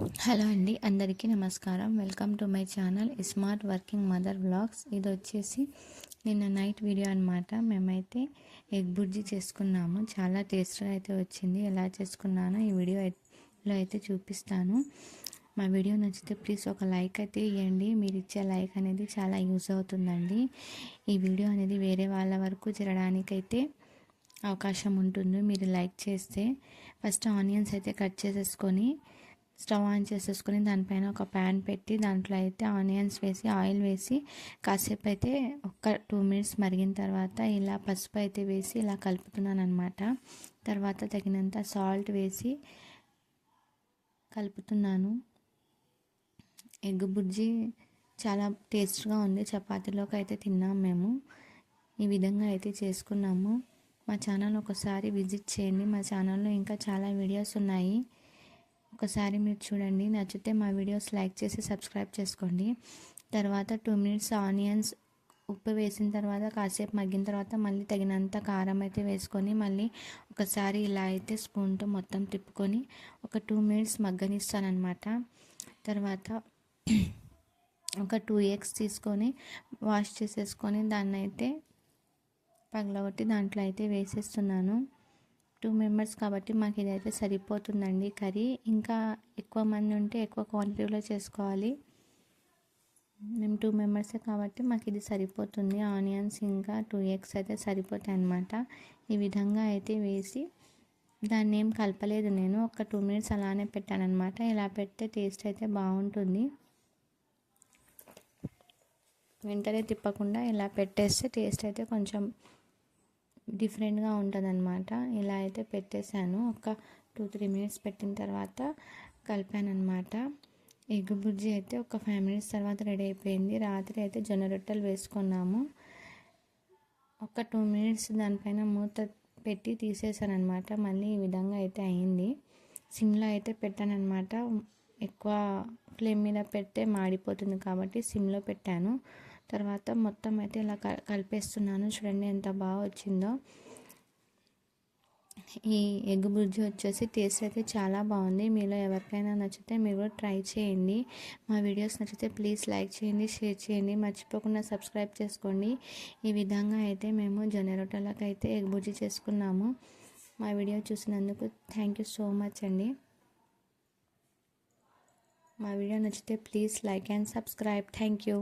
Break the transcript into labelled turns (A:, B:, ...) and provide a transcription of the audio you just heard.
A: Hello అండి, అందరికీ నమస్కారం. Welcome to my channel smart working mother vlogs. ఇది వచ్చేసి నిన్న నైట్ వీడియో అనమాట. మేమైతే ఎగ్ బుర్జీ చేసుకున్నాము. చాలా టేస్ట్గా అయితే వచ్చింది. ఎలా చేసుకున్నానో ఈ వీడియోలో అయితే చూపిస్తాను. మా వీడియో నచ్చితే ప్లీజ్ ఒక లైక్ అయితే ఇవ్వండి. మీరు ఇచ్చే లైక్ అనేది చాలా యూజ్ అవుతుందండి. ఈ వీడియో అనేది వేరే వాళ్ళ వరకు చేరడానికైతే అవకాశం ఉంటుంది మీరు లైక్ చేస్తే. ఫస్ట్ ఆనియన్స్ అయితే కట్ చేసేసుకొని స్టవ్ ఆన్ చేసేసుకొని దానిపైన ఒక ప్యాన్ పెట్టి దాంట్లో అయితే ఆనియన్స్ వేసి ఆయిల్ వేసి కాసేపు అయితే ఒక 2 మినిట్స్ మరిగిన తర్వాత ఇలా పసుపు అయితే వేసి ఇలా కలుపుతున్నాను అనమాట. తర్వాత తగినంత సాల్ట్ వేసి కలుపుతున్నాను. ఎగ్ బుర్జీ చాలా టేస్ట్గా ఉంది. చపాతీలోకి అయితే తిన్నాం మేము. ఈ విధంగా అయితే చేసుకున్నాము. మా ఛానల్ ఒకసారి విజిట్ చేయండి. మా ఛానల్లో ఇంకా చాలా వీడియోస్ ఉన్నాయి. ఒకసారి మీరు చూడండి. నచ్చితే మా వీడియోస్ లైక్ చేసి సబ్స్క్రైబ్ చేసుకోండి. తర్వాత 2 మినిట్స్ ఆనియన్స్ ఉప్పు వేసిన తర్వాత కాసేపు మగ్గిన తర్వాత మళ్ళీ తగినంత కారం అయితే వేసుకొని మళ్ళీ ఒకసారి ఇలా అయితే స్పూన్తో మొత్తం తిప్పుకొని ఒక 2 మినిట్స్ మగ్గనిస్తానమాట. తర్వాత ఒక 2 ఎగ్స్ తీసుకొని వాష్ చేసేసుకొని దాన్ని అయితే పగలగొట్టి దాంట్లో అయితే వేసేస్తున్నాను. 2 మెంబర్స్ కాబట్టి మాకు ఇదైతే సరిపోతుందండి కర్రీ. ఇంకా ఎక్కువ మంది ఉంటే ఎక్కువ క్వాంటిటీలో చేసుకోవాలి. మేము 2 మెంబర్సే కాబట్టి మాకు ఇది సరిపోతుంది. ఆనియన్స్ ఇంకా 2 ఎగ్స్ అయితే సరిపోతాయి అన్నమాట. ఈ విధంగా అయితే వేసి దాన్ని ఏం కలపలేదు నేను. ఒక 2 మినిట్స్ అలానే పెట్టానన్నమాట. ఇలా పెడితే టేస్ట్ అయితే బాగుంటుంది. వెంటనే తిప్పకుండా ఇలా పెట్టేస్తే టేస్ట్ అయితే కొంచెం డిఫరెంట్గా ఉంటుంది అనమాట. ఇలా అయితే పెట్టేశాను. ఒక 2-3 మినిట్స్ పెట్టిన తర్వాత కలిపాను అనమాట. ఎగ్ బుర్జీ అయితే ఒక 5 మినిట్స్ తర్వాత రెడీ అయిపోయింది. రాత్రి అయితే జొన్న రొట్టెలు వేసుకున్నాము. ఒక 2 మినిట్స్ దానిపైన మూత పెట్టి తీసేసాను అనమాట. మళ్ళీ ఈ విధంగా అయితే అయింది. సిమ్లో అయితే పెట్టానమాట. ఎక్కువ ఫ్లేమ్ మీద పెడితే మాడిపోతుంది కాబట్టి సిమ్లో పెట్టాను. తర్వాత మొత్తం అయితే ఇలా కలిపేస్తున్నాను. చూడండి ఎంత బాగా వచ్చిందో. ఈ ఎగ్ బుర్జీ వచ్చేసి టేస్ట్ అయితే చాలా బాగుంది. మీలో ఎవరికైనా నచ్చితే మీరు కూడా ట్రై చేయండి. మా వీడియోస్ నచ్చితే ప్లీజ్ లైక్ చేయండి, షేర్ చేయండి, మర్చిపోకుండా సబ్స్క్రైబ్ చేసుకోండి. ఈ విధంగా అయితే మేము జొన్న రొట్టెలకు అయితే ఎగ్ బుర్జీ చేసుకున్నాము. మా వీడియో చూసినందుకు థ్యాంక్ యూ సో మచ్ అండి. మా వీడియో నచ్చితే please like and subscribe. Thank you.